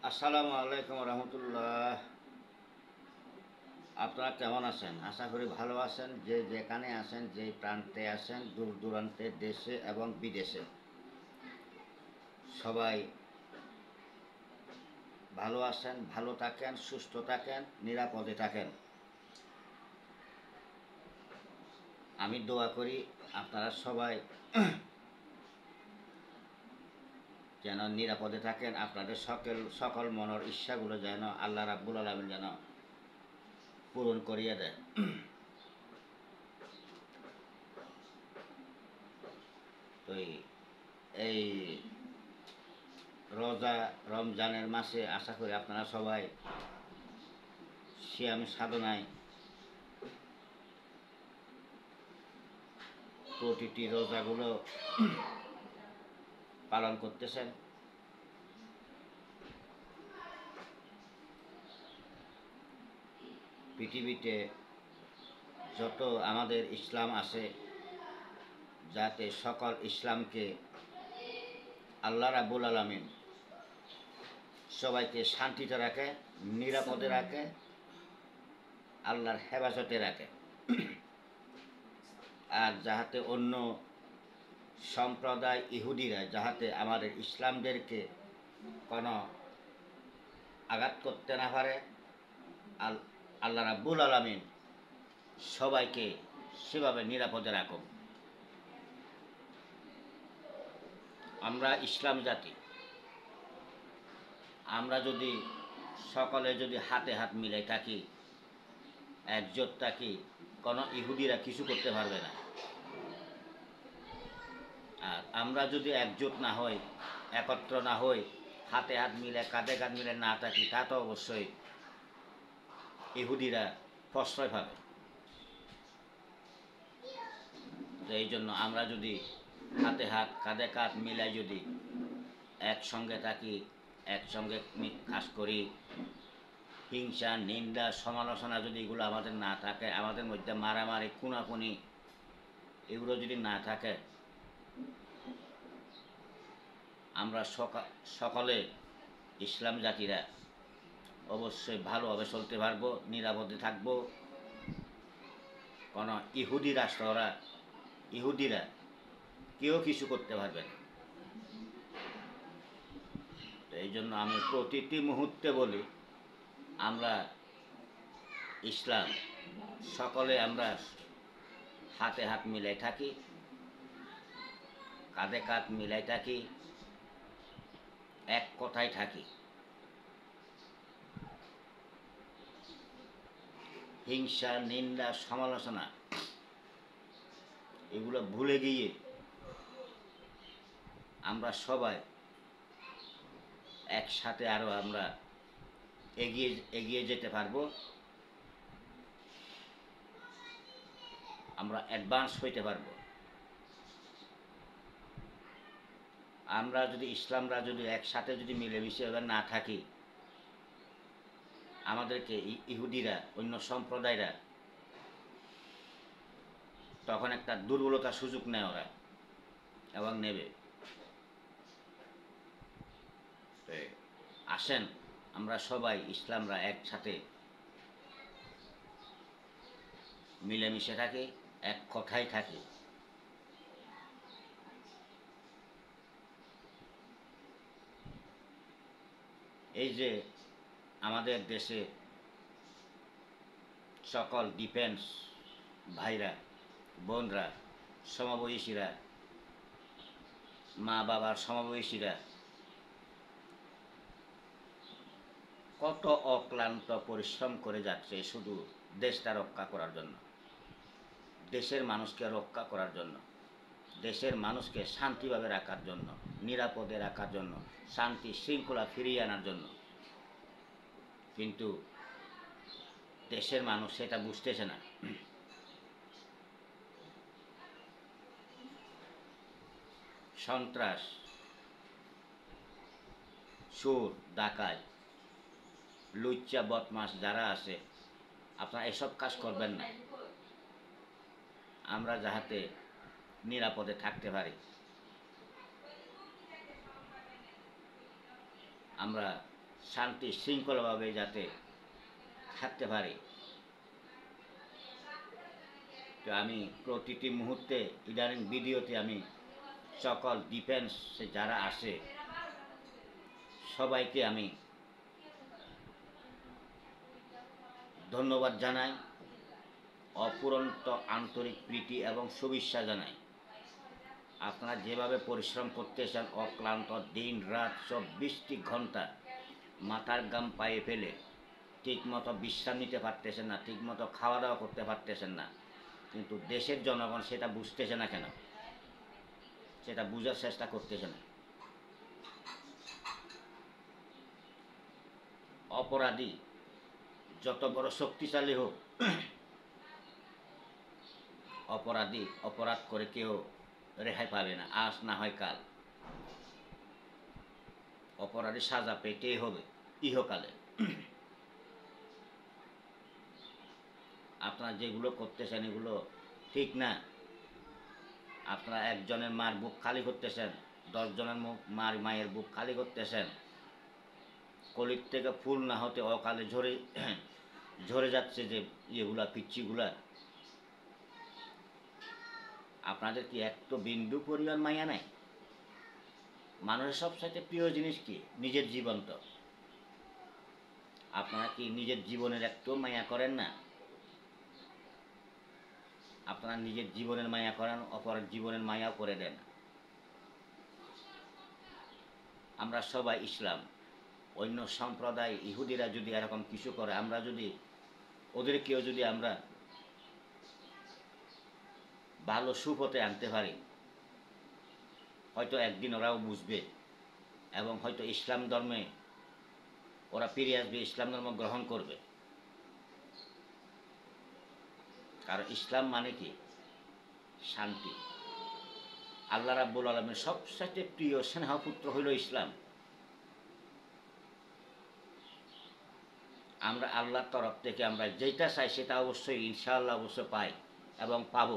আসসালামু আলাইকুম রহমতুল্লাহ। আপনারা কেমন আছেন? আশা করি ভালো আছেন। যে যেখানে আছেন, যে প্রান্তে আছেন, দূর দূরান্তের দেশে এবং বিদেশে সবাই ভালো আছেন, ভালো থাকেন, সুস্থ থাকেন, নিরাপদে থাকেন। আমি দোয়া করি আপনারা সবাই যেন নিরাপদে থাকেন। আপনাদের সকল মনের ইচ্ছাগুলো যেন আল্লাহ রাব্বুল আলামিন যেন পূরণ করিয়ে দেয়। তো এই রমজানের মাসে আশা করি আপনারা সবাই সিয়াম সাধনায় প্রতিটি রোজাগুলো পালন করতেছেন। পৃথিবীতে যত আমাদের ইসলাম আছে, যাতে সকল ইসলামকে আল্লাহ রাব্বুল আলামিন সবাইকে শান্তিতে রাখে, নিরাপদে রাখে, আল্লাহর হেফাজতে রাখে। আর যাহাতে অন্য সম্প্রদায় ইহুদিরা যাহাতে আমাদের ইসলামদেরকে কোনো আঘাত করতে না পারে, আল্লাহ রাব্বুল আলামিন সবাইকে সেভাবে নিরাপদে রাখুন। আমরা ইসলাম জাতি, আমরা যদি সকলে যদি হাতে হাত মিলাই থাকি, একজোট থাকি, কোনো ইহুদিরা কিছু করতে পারবে না। আর আমরা যদি একজোট না হই, একত্র না হই, হাতে হাত মিলে কাঁধে কাঁধ মিলে না থাকি, তা তো অবশ্যই ইহুদিরা প্রশ্রয় পাবে। তো এই জন্য আমরা যদি হাতে হাত কাঁধে কাঁধ মিলাই যদি একসঙ্গে থাকি, একসঙ্গে কাজ করি, হিংসা নিন্দা সমালোচনা যদি এগুলো আমাদের না থাকে, আমাদের মধ্যে মারামারি খুনাখুনি এগুলো যদি না থাকে, আমরা সকলে ইসলাম জাতিরা অবশ্যই ভালোভাবে চলতে পারবো, নিরাপদে থাকবো। কোনো ইহুদিরা কেউ কিছু করতে পারবে না। তো এই জন্য আমি প্রতিটি মুহূর্তে বলি, আমরা ইসলাম সকলে আমরা হাতে হাত মিলাই থাকি, কাঁধে কাঁধ মিলাই থাকি, এক কথায় থাকি। হিংসা নিন্দা সমালোচনা এগুলো ভুলে গিয়ে আমরা সবাই একসাথে আরও আমরা এগিয়ে যেতে পারবো, আমরা অ্যাডভান্স হইতে পারবো। আমরা যদি ইসলামরা যদি একসাথে যদি মিলেমিশে না থাকি, আমাদেরকে ইহুদিরা অন্য সম্প্রদায়রা তখন একটা দুর্বলতার সুযোগ নেয় ওরা এবং নেবে। আসেন আমরা সবাই ইসলামরা একসাথে মিলেমিশে থাকি, এক কথায় থাকি। এই যে আমাদের দেশে সকল ডিফেন্স ভাইরা বোনরা সমবয়সীরা মা বাবার সমবয়সীরা কত অক্লান্ত পরিশ্রম করে যাচ্ছে শুধু দেশটা রক্ষা করার জন্য, দেশের মানুষকে রক্ষা করার জন্য, দেশের মানুষকে শান্তিভাবে রাখার জন্য, নিরাপদে রাখার জন্য, শান্তি শৃঙ্খলা ফিরিয়ে আনার জন্য। কিন্তু দেশের মানুষ সেটা বুঝতেছে না। সন্ত্রাস, চোর ডাকাত লুচ্চা বদমাস যারা আছে, আপনারা এসব কাজ করবেন না। আমরা যাহাতে নিরাপদে থাকতে পারি, আমরা শান্তি শৃঙ্খলাভাবে যাতে থাকতে পারি। তো আমি প্রতিটি মুহূর্তে ইদানিং ভিডিওতে আমি সকল ডিফেন্সে যারা আসে সবাইকে আমি ধন্যবাদ জানাই, অফুরন্ত আন্তরিক প্রীতি এবং শুভেচ্ছা জানাই। আপনারা যেভাবে পরিশ্রম করতেছেন অক্লান্ত দিন রাত 24টি ঘন্টা মাথার ঘাম পায়ে ফেলে ঠিকমতো বিশ্রাম নিতে পারতেছেন না, ঠিকমতো খাওয়া দাওয়া করতে পারতেছেন না, কিন্তু দেশের জনগণ সেটা বুঝতেছে না কেন? সেটা বোঝার চেষ্টা করতেছে না। অপরাধী যত বড় শক্তিশালী হোক, অপরাধী অপরাধ করে কেউ রেহাই পাবে না, আজ না হয় কাল। অপরাধী সাজা পেতেই হবে ইহকালে। আপনারা যেগুলো করতেছেন এগুলো ঠিক না। আপনারা একজনের মার বুক খালি করতেছেন, 10 জনের মায়ের বুক খালি করতেছেন। কলির থেকে ফুল না হতে অকালে ঝরে যাচ্ছে যে ইয়েগুলা পিচ্ছিগুলা। আপনাদের কি একটু বিন্দু পরিমাণ মায়া নাই? মানুষের সবচাইতে প্রিয় জিনিস কি? নিজের জীবন। তো আপনারা কি নিজের জীবনের একটু মায়া করেন না? আপনারা নিজের জীবনের মায়া করেন, অপরের জীবনের মায়াও করে দেন। আমরা সবাই ইসলাম, অন্য সম্প্রদায় ইহুদিরা যদি এরকম কিছু করে, আমরা যদি ওদেরকেও যদি আমরা ভালো সুপথে আনতে পারি, হয়তো একদিন ওরাও বুঝবে এবং হয়তো ইসলাম ধর্মে ওরা ফিরে আসবে, ইসলাম ধর্ম গ্রহণ করবে। কারণ ইসলাম মানে কি? শান্তি। আল্লাহ রাব্বুল আলামিনের সবচেয়ে প্রিয় স্নেহপুত্র হইল ইসলাম। আমরা আল্লাহর তরফ থেকে আমরা যেটা চাই সেটা অবশ্যই ইনশাআল্লাহ অবশ্যই পাই এবং পাব।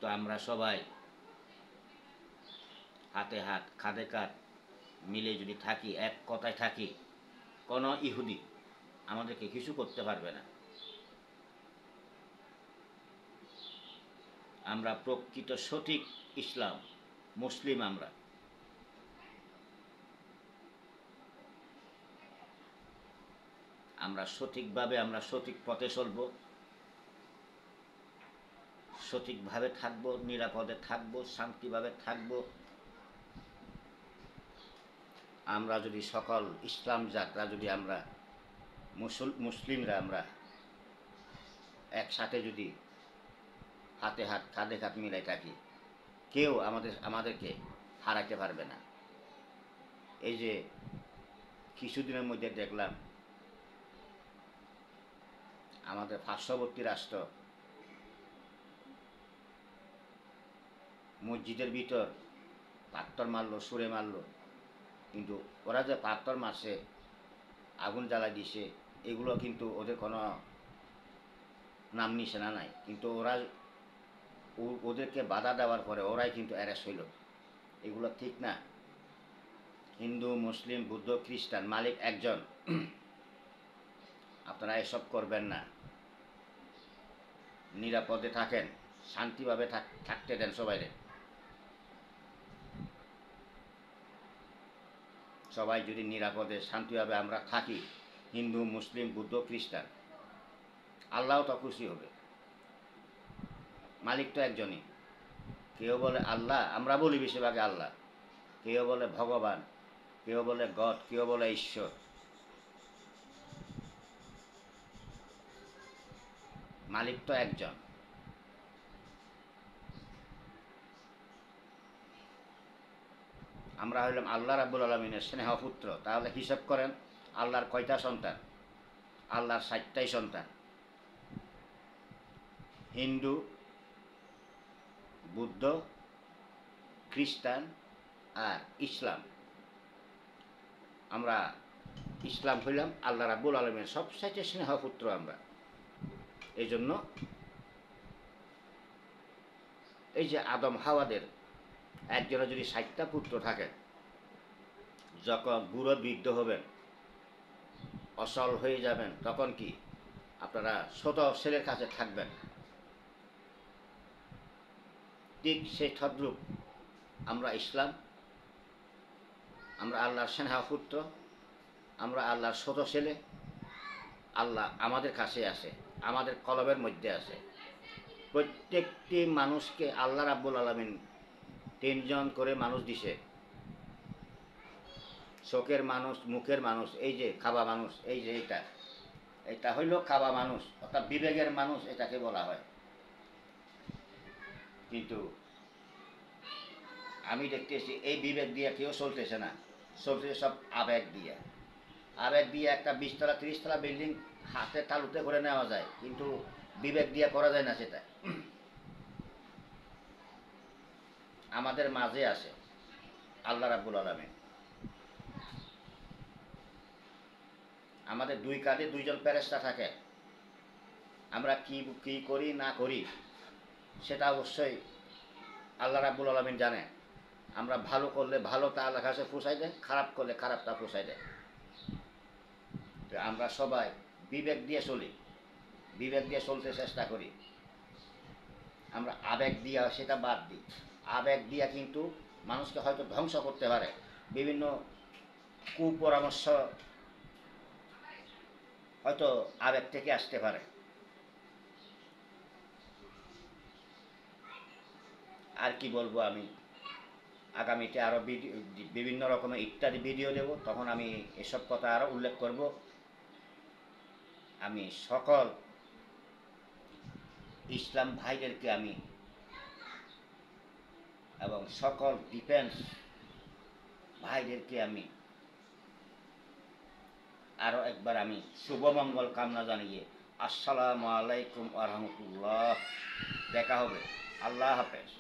তো আমরা সবাই হাতে হাত কাঁধে কাঁধ মিলে যদি থাকি, এক কথায় থাকি, কোনো ইহুদি আমাদেরকে কিছু করতে পারবে না। আমরা প্রকৃত সঠিক ইসলাম মুসলিম। আমরা সঠিকভাবে আমরা সঠিক পথে চলব, সঠিকভাবে থাকব, নিরাপদে থাকব, শান্তিভাবে থাকব। আমরা যদি সকল ইসলাম জাতরা যদি আমরা মুসলিমরা আমরা একসাথে যদি হাতে হাত কাঁধে কাঁধ মিলাই থাকি, কেউ আমাদেরকে হারাইতে পারবে না। এই যে কিছুদিনের মধ্যে দেখলাম আমাদের পার্শ্ববর্তী রাষ্ট্র মসজিদের ভিতর পাথর মারলো, সুরে মারলো, কিন্তু ওরা যে পাথর মারছে, আগুন জ্বালা দিছে, এগুলো কিন্তু ওদের কোনো নাম নিশানা নাই। কিন্তু ওদেরকে বাধা দেওয়ার পরে ওরাই কিন্তু অ্যারেস্ট হইল। এগুলো ঠিক না। হিন্দু, মুসলিম, বুদ্ধ, খ্রিস্টান, মালিক একজন। আপনারা এসব করবেন না। নিরাপদে থাকেন, শান্তিভাবে থাকতে দেন সবাইরে। সবাই যদি নিরাপদে শান্তিভাবে আমরা থাকি, হিন্দু, মুসলিম, বুদ্ধ, খ্রিস্টান, আল্লাহ তো খুশি হবে। মালিক তো একজনই। কেউ বলে আল্লাহ, আমরা বলি বেশিরভাগে আল্লাহ, কেউ বলে ভগবান, কেউ বলে গড, কেউ বলে ঈশ্বর। মালিক তো একজন। আমরা হইলাম আল্লাহ রাব্বুল আলামিনের স্নেহপুত্র। তাহলে হিসাব করেন আল্লাহর কয়টা সন্তান? আল্লাহর 60টাই সন্তান। হিন্দু, বুদ্ধ, খ্রিস্টান আর ইসলাম। আমরা ইসলাম হইলাম আল্লাহ রাব্বুল আলামিনের সবচাইতে স্নেহপুত্র আমরা। এই জন্য এই যে আদম হাওয়াদের একজনের যদি 60টা পুত্র থাকে, যখন বুড়ো বৃদ্ধ হবেন, অসল হয়ে যাবেন, তখন কি আপনারা ছোট ছেলের কাছে থাকবেন। ঠিক সেই তদ্রূপ আমরা ইসলাম, আমরা আল্লাহর স্নেহ পুত্র, আমরা আল্লাহর ছোট ছেলে। আল্লাহ আমাদের কাছে আছে, আমাদের কলবের মধ্যে আছে। প্রত্যেকটি মানুষকে আল্লাহ রাব্বুল আলামিন 3জন করে মানুষ দিছে। চোখের মানুষ, মুখের মানুষ, এই যে খাবা মানুষ, এই যে এটা হইল খাবা মানুষ, অর্থাৎ বিবেকের মানুষ এটাকে বলা হয়। কিন্তু আমি দেখতেছি এই বিবেক দিয়ে কেউ চলতেছে না, চলতেছে সব আবেগ দিয়ে। আবেগ দিয়ে একটা 20 তলা 30 তলা বিল্ডিং হাতে তালুতে করে নেওয়া যায়, কিন্তু বিবেক দিয়ে করা যায় না সেটা। আমাদের মাঝে আছে আল্লাহ রাব্বুল আলামিন। আমাদের 2 কাঁধে 2জন ফেরেশতা থাকে। আমরা কি কি করি না করি সেটা অবশ্যই আল্লাহ রাব্বুল আলামিন জানে। আমরা ভালো করলে ভালোটা আল্লাহর কাছে পৌঁছাই দেয়, খারাপ করলে খারাপটা পৌঁছাই দেয়। তো আমরা সবাই বিবেক দিয়ে চলি, বিবেক দিয়ে চলতে চেষ্টা করি। আমরা আবেগ দিয়া সেটা বাদ দিই। আবেগ দিয়া কিন্তু মানুষকে হয়তো ধ্বংস করতে পারে। বিভিন্ন কুপরামর্শ হয়তো আবেগ থেকে আসতে পারে। আর কি বলবো আমি, আগামীতে আরও বিভিন্ন রকমের ইত্যাদি ভিডিও দেব, তখন আমি এসব কথা আরও উল্লেখ করব। আমি সকল ইসলাম ভাইদেরকে এবং সকল ডিফেন্স ভাইদেরকে আরও একবার শুভমঙ্গল কামনা জানিয়ে আসসালামু আলাইকুম ওয়া রাহমাতুল্লাহ। দেখা হবে। আল্লাহ হাফেজ।